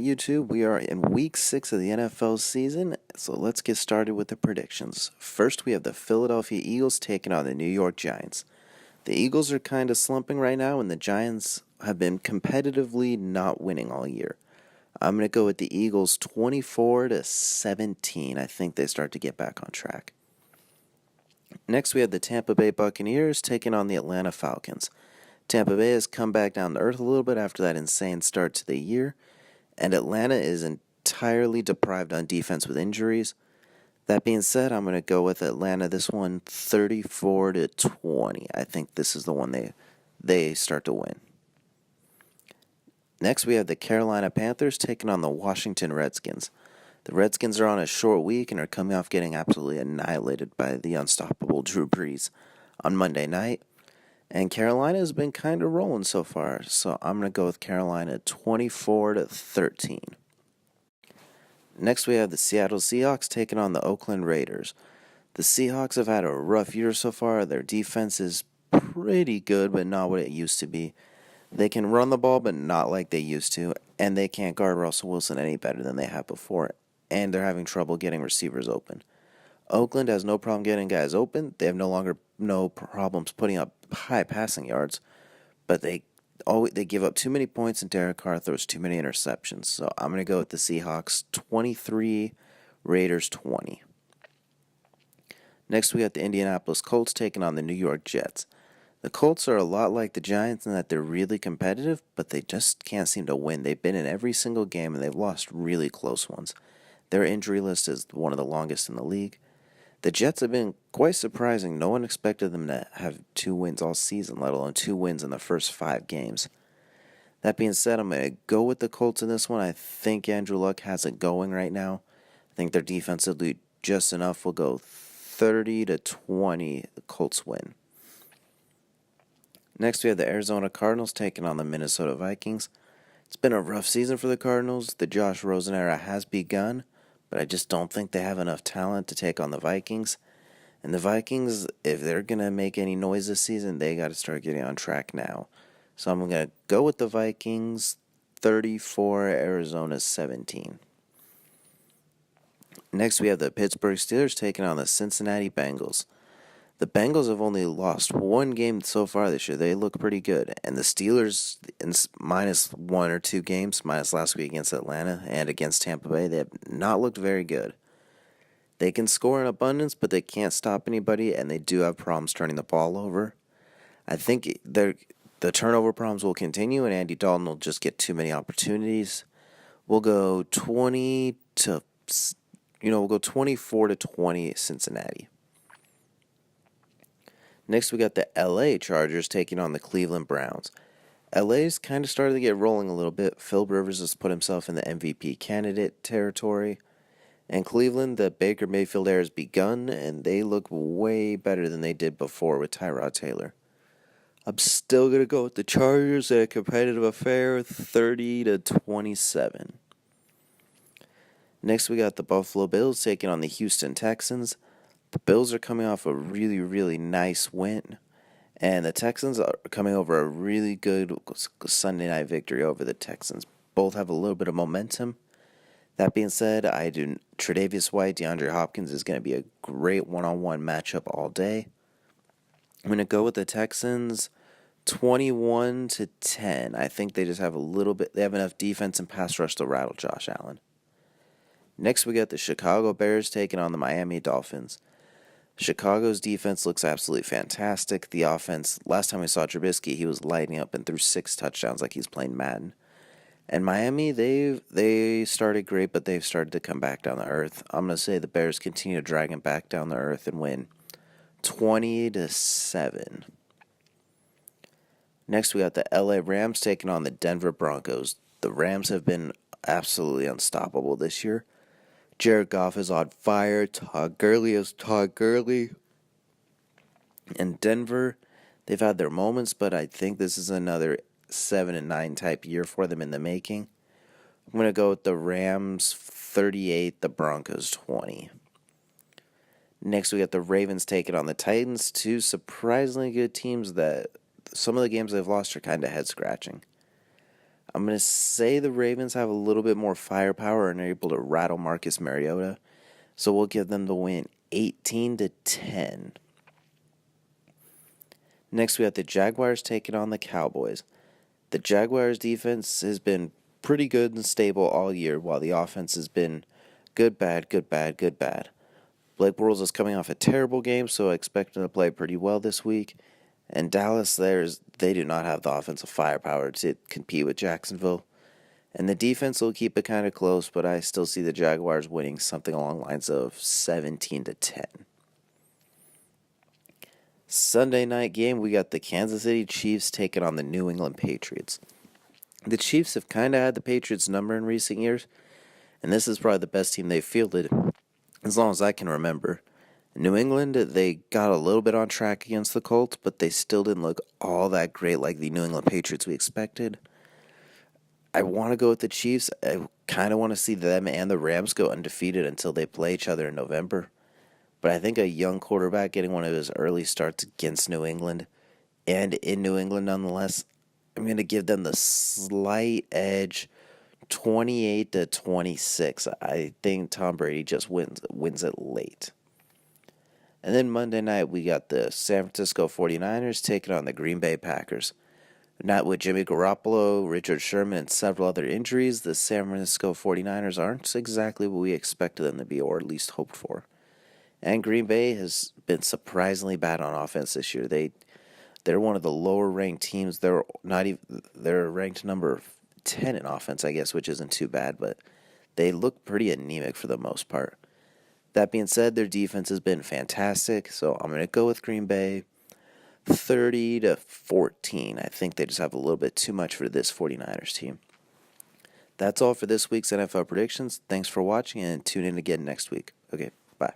right, YouTube, we are in week 6 of the NFL season, so let's get started with the predictions. First, we have the Philadelphia Eagles taking on the New York Giants. The Eagles are kind of slumping right now, and the Giants have been competitively not winning all year. I'm going to go with the Eagles 24-17. I think they start to get back on track. Next, we have the Tampa Bay Buccaneers taking on the Atlanta Falcons. Tampa Bay has come back down to earth a little bit after that insane start to the year, and Atlanta is entirely deprived on defense with injuries. That being said, I'm going to go with Atlanta this one 34-20. I think this is the one they start to win. Next, we have the Carolina Panthers taking on the Washington Redskins. The Redskins are on a short week and are coming off getting absolutely annihilated by the unstoppable Drew Brees on Monday night. And Carolina has been kind of rolling so far, so I'm going to go with Carolina 24-13. Next, we have the Seattle Seahawks taking on the Oakland Raiders. The Seahawks have had a rough year so far. Their defense is pretty good, but not what it used to be. They can run the ball, but not like they used to, and they can't guard Russell Wilson any better than they have before, and they're having trouble getting receivers open. Oakland has no problem getting guys open. They have no problems putting up high passing yards, but they give up too many points, and Derek Carr throws too many interceptions. So I'm going to go with the Seahawks 23, Raiders 20. Next, we got the Indianapolis Colts taking on the New York Jets. The Colts are a lot like the Giants in that they're really competitive, but they just can't seem to win. They've been in every single game, and they've lost really close ones. Their injury list is one of the longest in the league. The Jets have been quite surprising. No one expected them to have 2 wins all season, let alone 2 wins in the first 5 games. That being said, I'm going to go with the Colts in this one. I think Andrew Luck has it going right now. I think they're defensively just enough. We'll go 30-20. The Colts win. Next, we have the Arizona Cardinals taking on the Minnesota Vikings. It's been a rough season for the Cardinals. The Josh Rosen era has begun, but I just don't think they have enough talent to take on the Vikings. And the Vikings, if they're going to make any noise this season, they got to start getting on track now. So I'm going to go with the Vikings 34, Arizona 17. Next, we have the Pittsburgh Steelers taking on the Cincinnati Bengals. The Bengals have only lost 1 game so far this year. They look pretty good. And the Steelers, in minus 1 or 2 games, minus last week against Atlanta and against Tampa Bay, they have not looked very good. They can score in abundance, but they can't stop anybody, and they do have problems turning the ball over. I think the turnover problems will continue, and Andy Dalton will just get too many opportunities. We'll go 24-20 Cincinnati. Next, we got the LA Chargers taking on the Cleveland Browns. LA's kind of started to get rolling a little bit. Phil Rivers has put himself in the MVP candidate territory. And Cleveland, the Baker Mayfield era has begun, and they look way better than they did before with Tyrod Taylor. I'm still going to go with the Chargers in a competitive affair, 30-27. Next, we got the Buffalo Bills taking on the Houston Texans. The Bills are coming off a really, really nice win, and the Texans are coming over a really good Sunday night victory over the Texans. Both have a little bit of momentum. That being said, Tre'Davious White, DeAndre Hopkins is going to be a great one-on-one matchup all day. I'm going to go with the Texans 21-10. I think they just have they have enough defense and pass rush to rattle Josh Allen. Next, we got the Chicago Bears taking on the Miami Dolphins. Chicago's defense looks absolutely fantastic. The offense, last time we saw Trubisky, he was lighting up and threw 6 touchdowns like he's playing Madden. And Miami, they started great, but they've started to come back down to earth. I'm going to say the Bears continue to drag them back down to earth and win 20-7. Next, we got the LA Rams taking on the Denver Broncos. The Rams have been absolutely unstoppable this year. Jared Goff is on fire. Todd Gurley is Todd Gurley. And Denver, they've had their moments, but I think this is another 7-9 type year for them in the making. I'm going to go with the Rams 38, the Broncos 20. Next, we got the Ravens taking on the Titans. 2 surprisingly good teams that some of the games they've lost are kind of head-scratching. I'm going to say the Ravens have a little bit more firepower and are able to rattle Marcus Mariota. So we'll give them the win 18-10. Next, we have the Jaguars taking on the Cowboys. The Jaguars' defense has been pretty good and stable all year, while the offense has been good, bad, good, bad, good, bad. Blake Bortles is coming off a terrible game, so I expect him to play pretty well this week. And Dallas, they do not have the offensive firepower to compete with Jacksonville. And the defense will keep it kind of close, but I still see the Jaguars winning something along the lines of 17-10. Sunday night game, we got the Kansas City Chiefs taking on the New England Patriots. The Chiefs have kind of had the Patriots' number in recent years, and this is probably the best team they've fielded as long as I can remember. New England, they got a little bit on track against the Colts, but they still didn't look all that great like the New England Patriots we expected. I want to go with the Chiefs. I kind of want to see them and the Rams go undefeated until they play each other in November. But I think a young quarterback getting one of his early starts against New England, and in New England nonetheless, I'm going to give them the slight edge, 28-26. I think Tom Brady just wins it late. And then Monday night, we got the San Francisco 49ers taking on the Green Bay Packers. Not with Jimmy Garoppolo, Richard Sherman, and several other injuries, the San Francisco 49ers aren't exactly what we expected them to be, or at least hoped for. And Green Bay has been surprisingly bad on offense this year. They're one of the lower ranked teams. They're ranked number 10 in offense, I guess, which isn't too bad, but they look pretty anemic for the most part. That being said, their defense has been fantastic, so I'm going to go with Green Bay 30-14. I think they just have a little bit too much for this 49ers team. That's all for this week's NFL predictions. Thanks for watching, and tune in again next week. Okay, bye.